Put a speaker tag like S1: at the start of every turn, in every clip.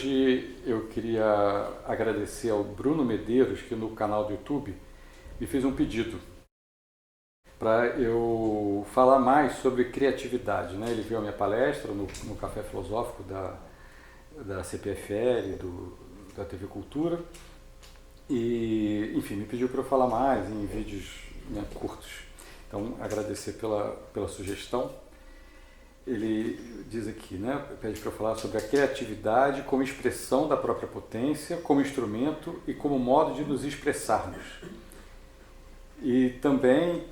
S1: Hoje eu queria agradecer ao Bruno Medeiros, que no canal do YouTube me fez um pedido para eu falar mais sobre criatividade, né? Ele viu a minha palestra no Café Filosófico da CPFL, da TV Cultura, e, enfim, me pediu para eu falar mais em vídeos, né, curtos. Então, agradecer pela sugestão. Ele diz aqui, né, pede para eu falar sobre a criatividade como expressão da própria potência, como instrumento e como modo de nos expressarmos. E também,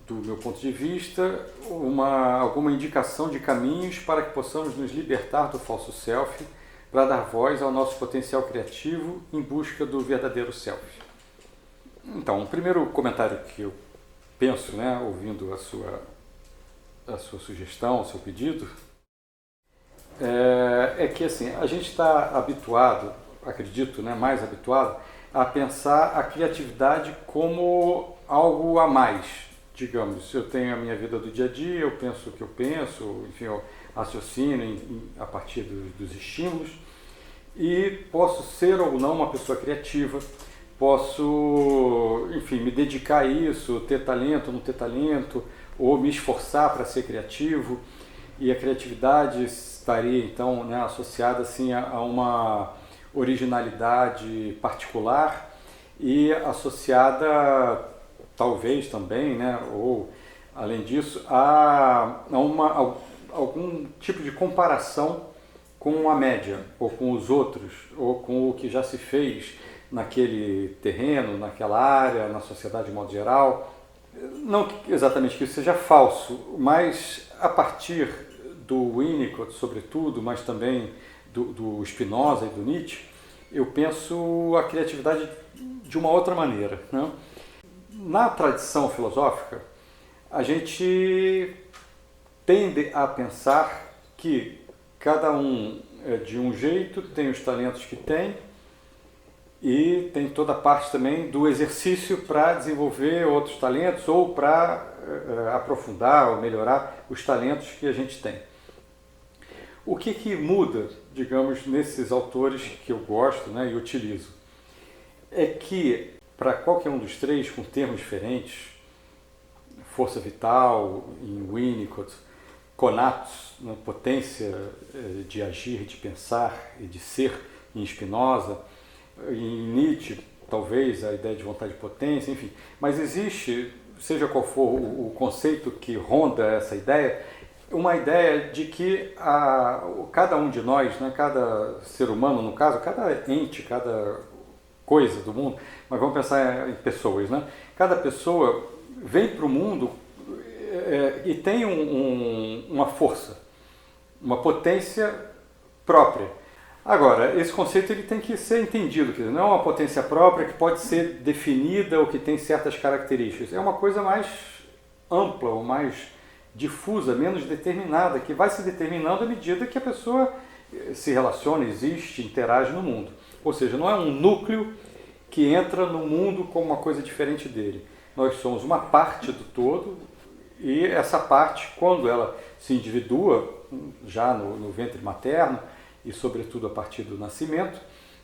S1: do meu ponto de vista, alguma indicação de caminhos para que possamos nos libertar do falso self, para dar voz ao nosso potencial criativo em busca do verdadeiro self. Então, o primeiro comentário que eu penso, né, ouvindo a sua sugestão, o seu pedido, é que assim, a gente está habituado, acredito, né, mais habituado, a pensar a criatividade como algo a mais. Digamos, eu tenho a minha vida do dia a dia, eu penso o que eu penso, enfim, eu raciocino a partir dos estímulos e posso ser ou não uma pessoa criativa, posso, enfim, me dedicar a isso, ter talento, não ter talento, ou me esforçar para ser criativo, e a criatividade estaria então, né, associada assim, a uma originalidade particular e associada talvez também, né, ou além disso, a algum tipo de comparação com a média, ou com os outros, ou com o que já se fez naquele terreno, naquela área, na sociedade de modo geral. Não exatamente que isso seja falso, mas a partir do Winnicott, sobretudo, mas também do Spinoza e do Nietzsche, eu penso a criatividade de uma outra maneira, né? Na tradição filosófica, a gente tende a pensar que cada um é de um jeito, tem os talentos que tem, e tem toda a parte também do exercício para desenvolver outros talentos ou para aprofundar ou melhorar os talentos que a gente tem. O que muda, digamos, nesses autores que eu gosto, né, e utilizo, é que para qualquer um dos três, com termos diferentes, força vital em Winnicott, conatos, né, potência de agir, de pensar e de ser em Spinoza, em Nietzsche, talvez, a ideia de vontade de potência, enfim. Mas existe, seja qual for o conceito que ronda essa ideia, uma ideia de que cada um de nós, né, cada ser humano, no caso, cada ente, cada coisa do mundo, mas vamos pensar em pessoas, né? Cada pessoa vem para o mundo e tem uma força, uma potência própria. Agora, esse conceito ele tem que ser entendido, quer dizer, não é uma potência própria que pode ser definida ou que tem certas características. É uma coisa mais ampla, ou mais difusa, menos determinada, que vai se determinando à medida que a pessoa se relaciona, existe, interage no mundo. Ou seja, não é um núcleo que entra no mundo como uma coisa diferente dele. Nós somos uma parte do todo e essa parte, quando ela se individua, já no ventre materno, e sobretudo a partir do nascimento,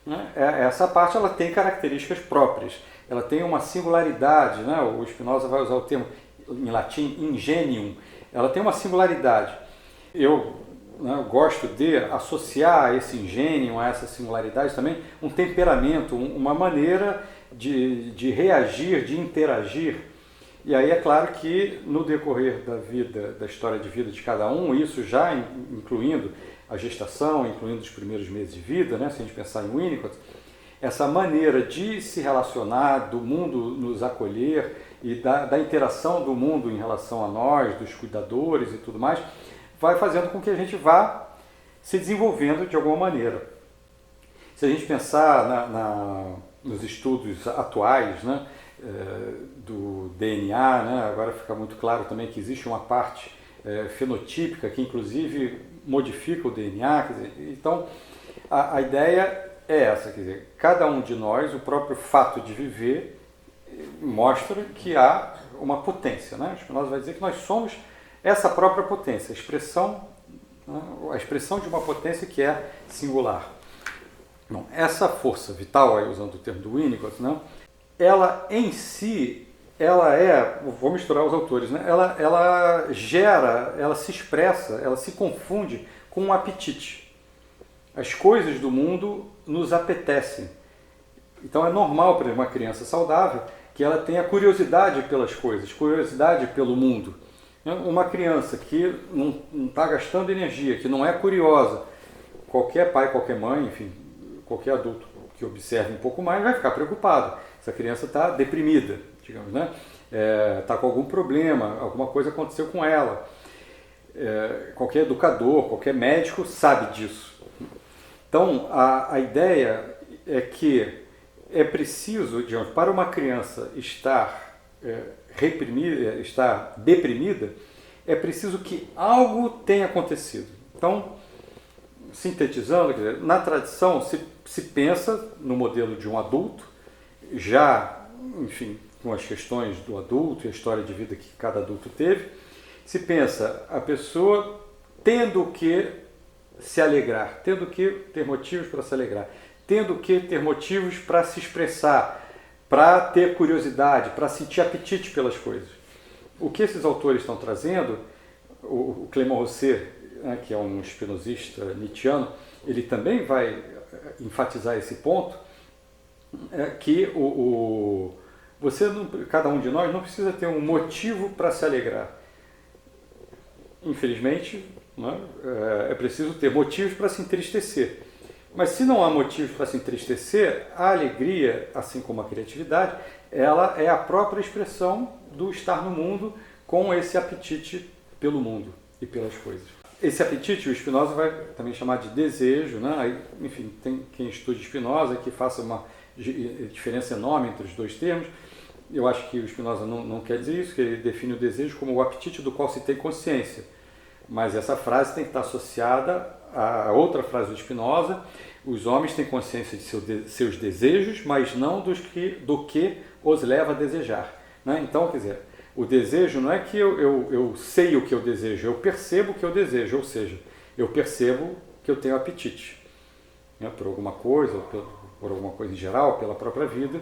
S1: né, essa parte ela tem características próprias, ela tem uma singularidade, né, o Spinoza vai usar o termo em latim ingenium, ela tem uma singularidade. Eu gosto de associar a esse ingenium, a essa singularidade também, um temperamento, uma maneira de reagir, de interagir. E aí é claro que no decorrer da vida, da história de vida de cada um, isso já incluindo a gestação, incluindo os primeiros meses de vida, né, se a gente pensar em Winnicott, essa maneira de se relacionar, do mundo nos acolher e da interação do mundo em relação a nós, dos cuidadores e tudo mais, vai fazendo com que a gente vá se desenvolvendo de alguma maneira. Se a gente pensar nos estudos atuais, né, do DNA, né, agora fica muito claro também que existe uma parte fenotípica que inclusive modifica o DNA, quer dizer, então a ideia é essa, quer dizer, cada um de nós, o próprio fato de viver mostra que há uma potência, né? Spinoza vai dizer que nós somos essa própria potência, a expressão né? A expressão de uma potência que é singular. Bom, essa força vital, aí usando o termo do Winnicott, né? Ela em si, vou misturar os autores, né? Ela gera, ela se expressa, ela se confunde com um apetite. As coisas do mundo nos apetecem. Então é normal para uma criança saudável que ela tenha curiosidade pelas coisas, curiosidade pelo mundo. Uma criança que não está gastando energia, que não é curiosa, qualquer pai, qualquer mãe, enfim, qualquer adulto que observe um pouco mais vai ficar preocupado. Essa criança está deprimida, digamos, né? Está com algum problema, alguma coisa aconteceu com ela. Qualquer educador, qualquer médico sabe disso. Então, a ideia é que é preciso, digamos, para uma criança estar reprimida, estar deprimida, é preciso que algo tenha acontecido. Então, sintetizando, quer dizer, na tradição se pensa no modelo de um adulto, já, enfim, com as questões do adulto e a história de vida que cada adulto teve, se pensa a pessoa tendo que se alegrar, tendo que ter motivos para se alegrar, tendo que ter motivos para se expressar, para ter curiosidade, para sentir apetite pelas coisas. O que esses autores estão trazendo, o Clément Rosset, né, que é um espinosista nietzschiano, ele também vai enfatizar esse ponto, que cada um de nós não precisa ter um motivo para se alegrar. Infelizmente, né, é preciso ter motivos para se entristecer. Mas se não há motivos para se entristecer, a alegria, assim como a criatividade, ela é a própria expressão do estar no mundo com esse apetite pelo mundo e pelas coisas. Esse apetite, o Spinoza vai também chamar de desejo, né? Aí, enfim, tem quem estude Spinoza que faça uma diferença enorme entre os dois termos. Eu acho que o Spinoza não quer dizer isso, que ele define o desejo como o apetite do qual se tem consciência. Mas essa frase tem que estar associada a outra frase do Spinoza: os homens têm consciência de seus desejos, mas não do que os leva a desejar. Né? Então, quer dizer, o desejo não é que eu sei o que eu desejo, eu percebo o que eu desejo, ou seja, eu percebo que eu tenho apetite, né, por alguma coisa, por alguma coisa em geral, pela própria vida.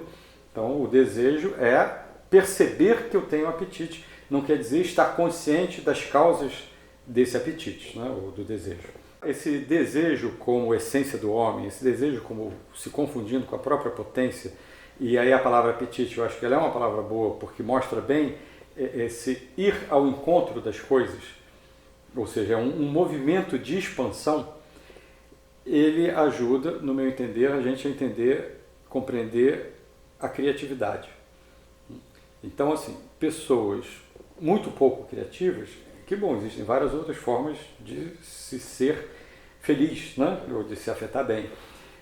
S1: Então, o desejo é perceber que eu tenho apetite, não quer dizer estar consciente das causas desse apetite, né, ou do desejo. Esse desejo como essência do homem, esse desejo como se confundindo com a própria potência, e aí a palavra apetite, eu acho que ela é uma palavra boa, porque mostra bem esse ir ao encontro das coisas, ou seja, um movimento de expansão. Ele ajuda, no meu entender, a gente a entender, compreender a criatividade. Então, assim, pessoas muito pouco criativas, que bom, existem várias outras formas de se ser feliz, né? Ou de se afetar bem.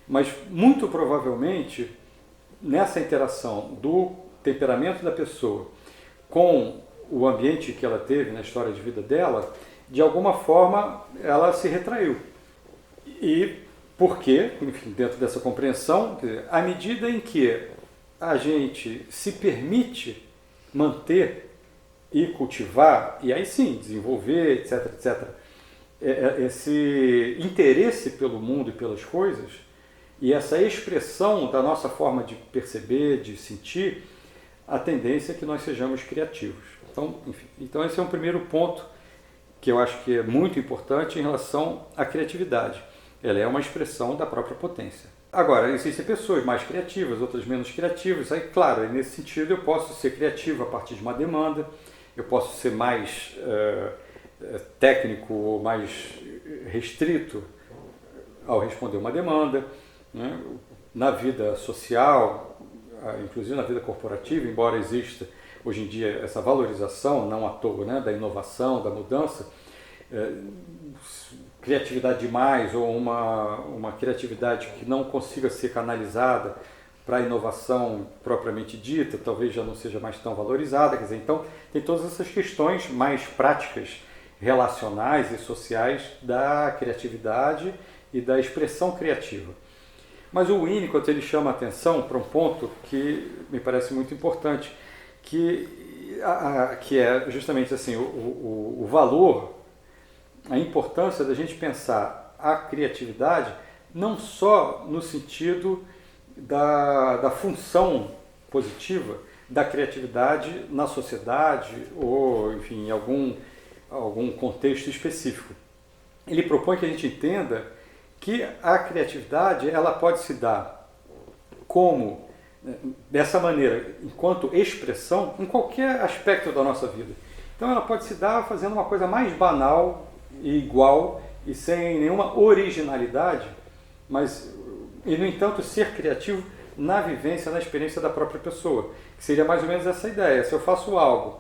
S1: Mas, muito provavelmente, nessa interação do temperamento da pessoa com o ambiente que ela teve na história de vida dela, de alguma forma ela se retraiu. E por quê? Enfim, dentro dessa compreensão, à medida em que a gente se permite manter e cultivar, e aí sim, desenvolver, etc, etc, esse interesse pelo mundo e pelas coisas, e essa expressão da nossa forma de perceber, de sentir, a tendência é que nós sejamos criativos. Então, enfim, então esse é um primeiro ponto que eu acho que é muito importante em relação à criatividade. Ela é uma expressão da própria potência. Agora, existem pessoas mais criativas, outras menos criativas. Aí, claro, nesse sentido eu posso ser criativo a partir de uma demanda, eu posso ser mais técnico ou mais restrito ao responder uma demanda, né? Na vida social, inclusive na vida corporativa, embora exista hoje em dia essa valorização, não à toa, né, da inovação, da mudança, criatividade demais ou uma criatividade que não consiga ser canalizada para a inovação propriamente dita, talvez já não seja mais tão valorizada. Quer dizer, então tem todas essas questões mais práticas, relacionais e sociais da criatividade e da expressão criativa. Mas o Winnicott ele chama a atenção para um ponto que me parece muito importante, que é justamente assim, o valor a importância da gente pensar a criatividade não só no sentido da função positiva da criatividade na sociedade ou, enfim, em algum contexto específico. Ele propõe que a gente entenda que a criatividade ela pode se dar como, dessa maneira, enquanto expressão em qualquer aspecto da nossa vida. Então ela pode se dar fazendo uma coisa mais banal e igual e sem nenhuma originalidade, mas, e no entanto, ser criativo na vivência, na experiência da própria pessoa. Que seria mais ou menos essa ideia. Se eu faço algo,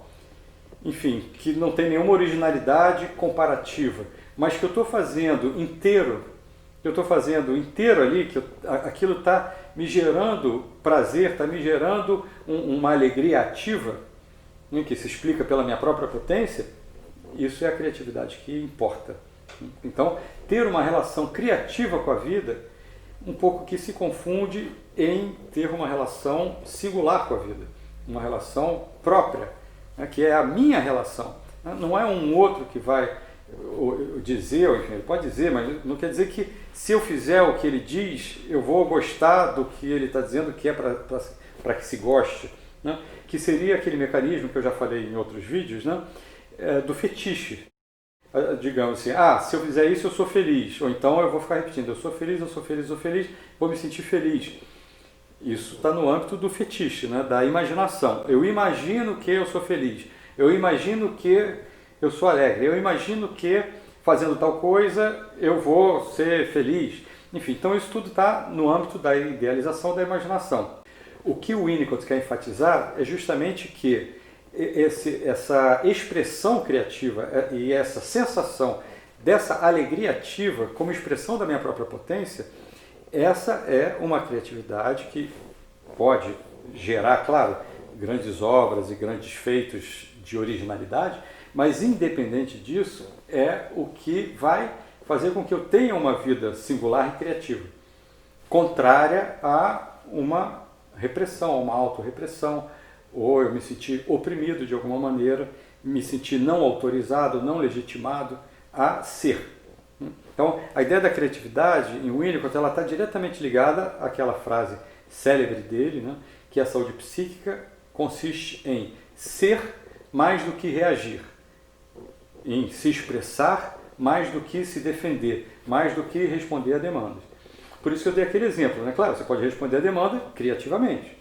S1: enfim, que não tem nenhuma originalidade comparativa, mas que eu estou fazendo inteiro, ali, que aquilo está me gerando prazer, está me gerando uma alegria ativa, né, que se explica pela minha própria potência, isso é a criatividade que importa. Então, ter uma relação criativa com a vida, um pouco que se confunde em ter uma relação singular com a vida, uma relação própria, né, que é a minha relação. Não é um outro que vai dizer, enfim, ele pode dizer, mas não quer dizer que se eu fizer o que ele diz, eu vou gostar do que ele está dizendo que é para que se goste, né? Que seria aquele mecanismo que eu já falei em outros vídeos, né? Do fetiche. Digamos assim, se eu fizer isso eu sou feliz, ou então eu vou ficar repetindo, eu sou feliz, eu sou feliz, eu sou feliz, vou me sentir feliz. Isso está no âmbito do fetiche, né? Da imaginação. Eu imagino que eu sou feliz, eu imagino que eu sou alegre, eu imagino que fazendo tal coisa eu vou ser feliz. Enfim, então isso tudo está no âmbito da idealização, da imaginação. O que o Winnicott quer enfatizar é justamente que essa expressão criativa e essa sensação dessa alegria ativa como expressão da minha própria potência, essa é uma criatividade que pode gerar, claro, grandes obras e grandes feitos de originalidade, mas independente disso, é o que vai fazer com que eu tenha uma vida singular e criativa, contrária a uma repressão, a uma autorrepressão, ou eu me sentir oprimido de alguma maneira, me sentir não autorizado, não legitimado a ser. Então, a ideia da criatividade em Winnicott ela está diretamente ligada àquela frase célebre dele, né, que a saúde psíquica consiste em ser mais do que reagir, em se expressar mais do que se defender, mais do que responder a demandas. Por isso que eu dei aquele exemplo, né? Claro, você pode responder a demanda criativamente.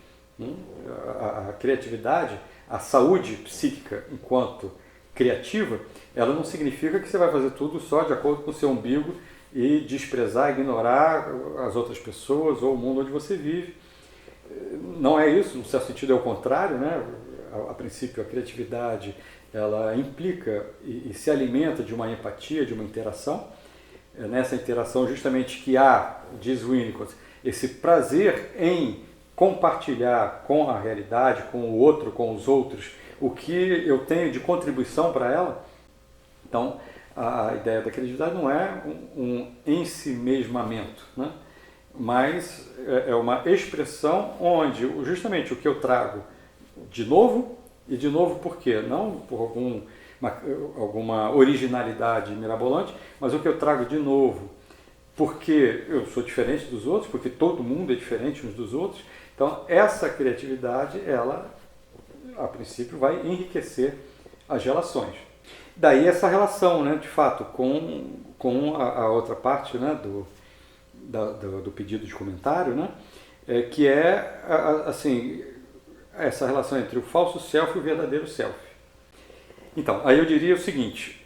S1: A criatividade, a saúde psíquica enquanto criativa, ela não significa que você vai fazer tudo só de acordo com o seu umbigo e desprezar, ignorar as outras pessoas ou o mundo onde você vive. Não é isso, no certo sentido é o contrário, né? A princípio a criatividade ela implica e se alimenta de uma empatia, de uma interação. É nessa interação justamente que há, diz Winnicott, esse prazer em compartilhar com a realidade, com o outro, com os outros, o que eu tenho de contribuição para ela. Então, a ideia da criatividade não é um ensimesmamento, né? Mas é uma expressão onde justamente o que eu trago de novo, e de novo por quê? Não por alguma originalidade mirabolante, mas o que eu trago de novo porque eu sou diferente dos outros, porque todo mundo é diferente uns dos outros. Então, essa criatividade, ela, a princípio, vai enriquecer as relações. Daí essa relação, né, de fato, com a outra parte, né, do pedido de comentário, né, que é, assim, essa relação entre o falso self e o verdadeiro self. Então, aí eu diria o seguinte,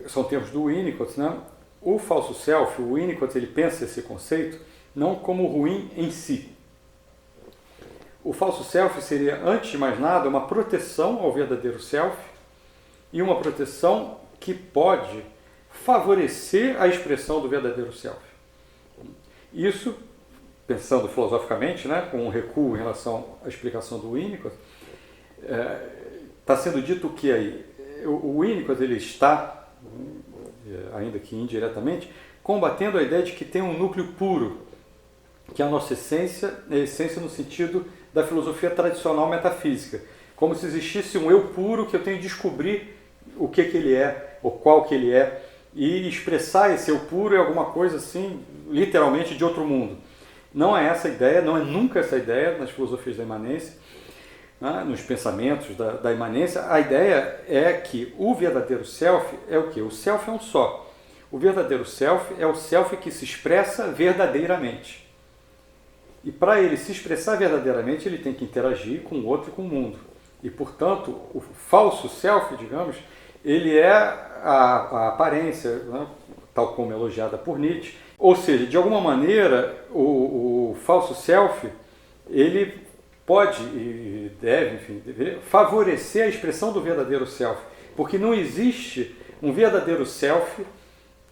S1: são termos do Winnicott, né? O falso self, o Winnicott, ele pensa esse conceito não como ruim em si. O falso self seria, antes de mais nada, uma proteção ao verdadeiro self e uma proteção que pode favorecer a expressão do verdadeiro self. Isso, pensando filosoficamente, né, com um recuo em relação à explicação do Winnicott, está sendo dito o que aí? O Winnicott ele está, ainda que indiretamente, combatendo a ideia de que tem um núcleo puro, que a nossa essência é a essência no sentido da filosofia tradicional metafísica, como se existisse um eu puro que eu tenho que descobrir o que ele é, ou qual que ele é, e expressar esse eu puro é alguma coisa assim, literalmente de outro mundo. Não é essa a ideia, não é nunca essa a ideia nas filosofias da imanência, né, nos pensamentos da imanência. A ideia é que o verdadeiro self é o quê? O self é um só. O verdadeiro self é o self que se expressa verdadeiramente. E para ele se expressar verdadeiramente, ele tem que interagir com o outro e com o mundo. E, portanto, o falso self, digamos, ele é a aparência, né, tal como elogiada por Nietzsche. Ou seja, de alguma maneira, o falso self, ele pode e deve, enfim, favorecer a expressão do verdadeiro self. Porque não existe um verdadeiro self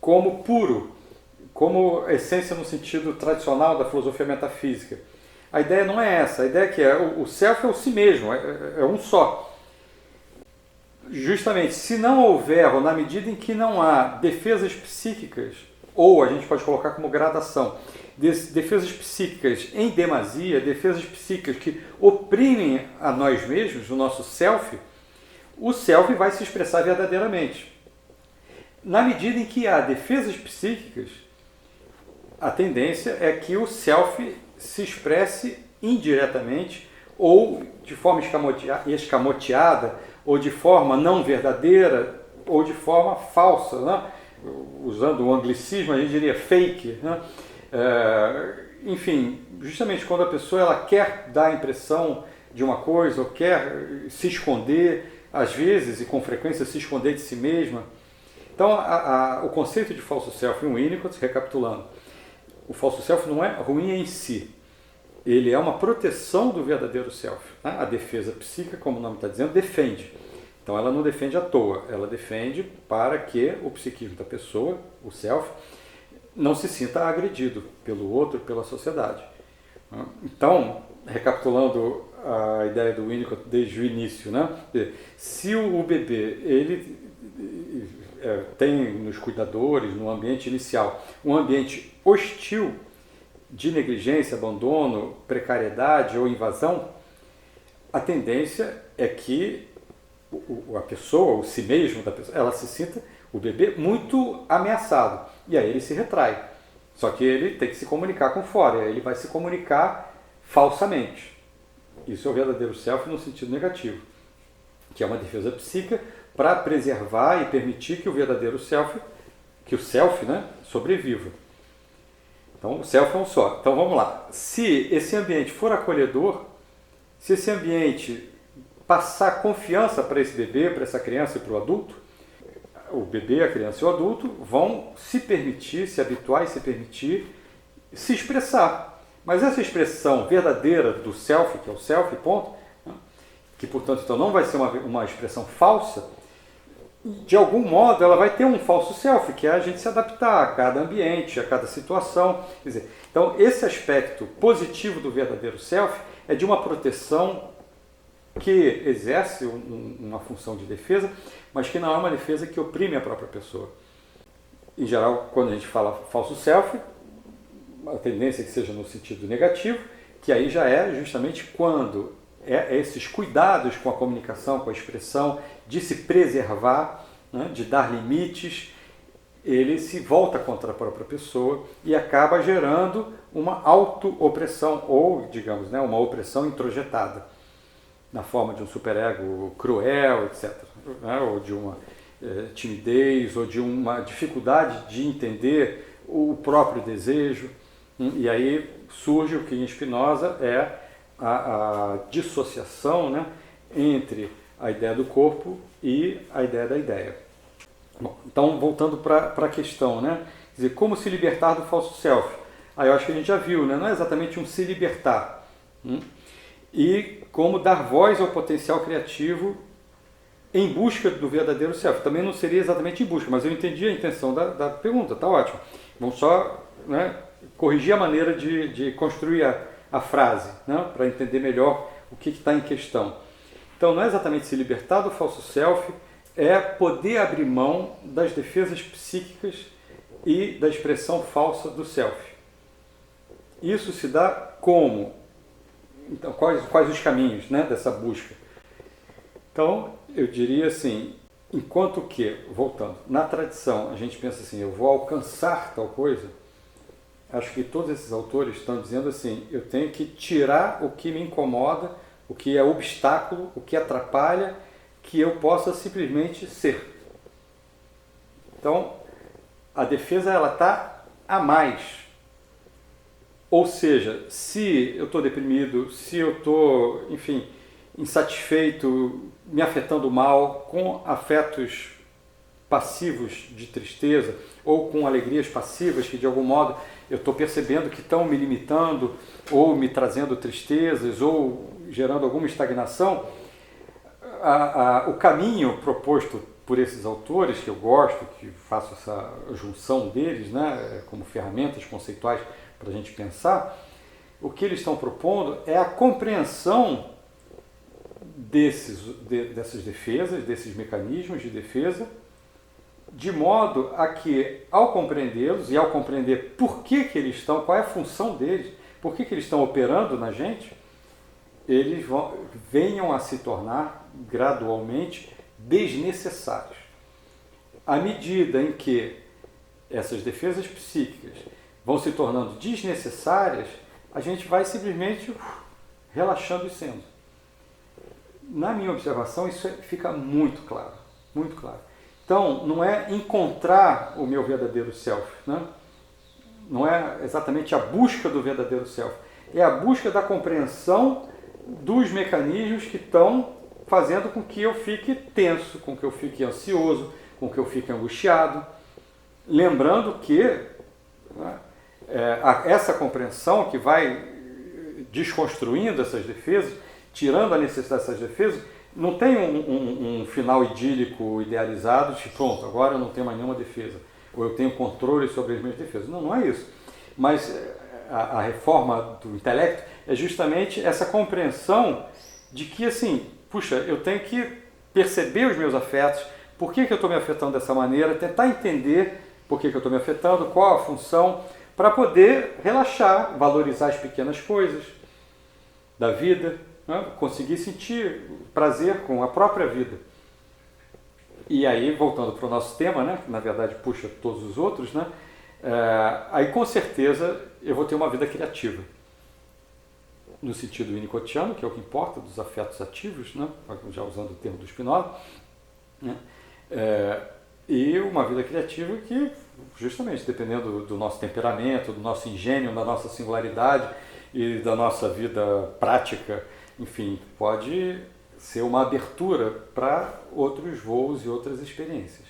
S1: como puro, como essência no sentido tradicional da filosofia metafísica. A ideia não é essa, a ideia é que o self é o si mesmo, é um só. Justamente, se não houver, ou na medida em que não há defesas psíquicas, ou a gente pode colocar como gradação, defesas psíquicas em demasia, defesas psíquicas que oprimem a nós mesmos, o nosso self, o self vai se expressar verdadeiramente. Na medida em que há defesas psíquicas, a tendência é que o self se expresse indiretamente ou de forma escamoteada, ou de forma não verdadeira, ou de forma falsa, né? Usando o anglicismo, a gente diria fake, né? Enfim, justamente quando a pessoa ela quer dar a impressão de uma coisa, ou quer se esconder, às vezes e com frequência se esconder de si mesma. Então, o conceito de falso self em Winnicott, recapitulando, o falso self não é ruim em si, ele é uma proteção do verdadeiro self. Né? A defesa psíquica, como o nome está dizendo, defende. Então ela não defende à toa, ela defende para que o psiquismo da pessoa, o self, não se sinta agredido pelo outro, pela sociedade. Então, recapitulando a ideia do Winnicott desde o início, né? Se o bebê ele tem nos cuidadores, no ambiente inicial, um ambiente hostil de negligência, abandono, precariedade ou invasão, a tendência é que a pessoa, o si mesmo da pessoa, ela se sinta, o bebê, muito ameaçado. E aí ele se retrai. Só que ele tem que se comunicar com fora, e aí ele vai se comunicar falsamente. Isso é o verdadeiro self no sentido negativo, que é uma defesa psíquica para preservar e permitir que o verdadeiro self, que o self, né, sobreviva. Então, o self é um só. Então, vamos lá. Se esse ambiente for acolhedor, se esse ambiente passar confiança para esse bebê, para essa criança e para o adulto, o bebê, a criança e o adulto vão se permitir, se habituar e se permitir se expressar. Mas essa expressão verdadeira do self, que é o self, ponto, né, que, portanto, então não vai ser uma expressão falsa, de algum modo ela vai ter um falso self, que é a gente se adaptar a cada ambiente, a cada situação. Quer dizer, então, esse aspecto positivo do verdadeiro self é de uma proteção que exerce uma função de defesa, mas que não é uma defesa que oprime a própria pessoa. Em geral, quando a gente fala falso self, a tendência é que seja no sentido negativo, que aí já é justamente quando esses cuidados com a comunicação, com a expressão, de se preservar, né, de dar limites, ele se volta contra a própria pessoa e acaba gerando uma auto-opressão, ou, digamos, né, uma opressão introjetada, na forma de um superego cruel, etc., né, ou de uma timidez, ou de uma dificuldade de entender o próprio desejo. E aí surge o que em Spinoza é a dissociação, né, entre a ideia do corpo e a ideia da ideia. Bom, então, voltando para a questão, né, quer dizer, como se libertar do falso self? Aí eu acho que a gente já viu, né, não é exatamente um se libertar. E como dar voz ao potencial criativo em busca do verdadeiro self. Também não seria exatamente em busca, mas eu entendi a intenção da pergunta, tá ótimo. Vamos só, né, corrigir a maneira de construir a frase, né, para entender melhor o que está em questão. Então, não é exatamente se libertar do falso self, é poder abrir mão das defesas psíquicas e da expressão falsa do self. Isso se dá como? Então, quais os caminhos, né, dessa busca? Então, eu diria assim, enquanto que, voltando, na tradição a gente pensa assim, eu vou alcançar tal coisa, acho que todos esses autores estão dizendo assim, eu tenho que tirar o que me incomoda, o que é obstáculo, o que atrapalha, que eu possa simplesmente ser. Então, a defesa ela está a mais. Ou seja, se eu estou deprimido, se eu estou, enfim, insatisfeito, me afetando mal, com afetos passivos de tristeza, ou com alegrias passivas que de algum modo eu estou percebendo que estão me limitando, ou me trazendo tristezas, ou gerando alguma estagnação, o caminho proposto por esses autores, que eu gosto, que faço essa junção deles, né, como ferramentas conceituais para a gente pensar, o que eles estão propondo é a compreensão dessas defesas, desses mecanismos de defesa, de modo a que, ao compreendê-los e ao compreender por que eles estão, qual é a função deles, por que eles estão operando na gente, eles venham a se tornar gradualmente desnecessários. À medida em que essas defesas psíquicas vão se tornando desnecessárias, a gente vai simplesmente relaxando e sendo. Na minha observação, isso fica muito claro, muito claro. Então, não é encontrar o meu verdadeiro self, né? Não é exatamente a busca do verdadeiro self, é a busca da compreensão dos mecanismos que estão fazendo com que eu fique tenso, com que eu fique ansioso, com que eu fique angustiado. Lembrando que, né, essa compreensão que vai desconstruindo essas defesas, tirando a necessidade dessas defesas, não tem um final idílico, idealizado, de pronto, agora eu não tenho mais nenhuma defesa, ou eu tenho controle sobre as minhas defesas. Não, não é isso. Mas a reforma do intelecto é justamente essa compreensão de que, assim, puxa, eu tenho que perceber os meus afetos, por que eu estou me afetando dessa maneira, tentar entender por que eu estou me afetando, qual a função, para poder relaxar, valorizar as pequenas coisas da vida, né? Conseguir sentir prazer com a própria vida. E aí, voltando para o nosso tema, né, que na verdade puxa todos os outros, né, aí com certeza eu vou ter uma vida criativa. No sentido winnicottiano, que é o que importa, dos afetos ativos, né, já usando o termo do Spinoza, né, e uma vida criativa que, justamente, dependendo do nosso temperamento, do nosso engenho, da nossa singularidade e da nossa vida prática, enfim, pode ser uma abertura para outros voos e outras experiências.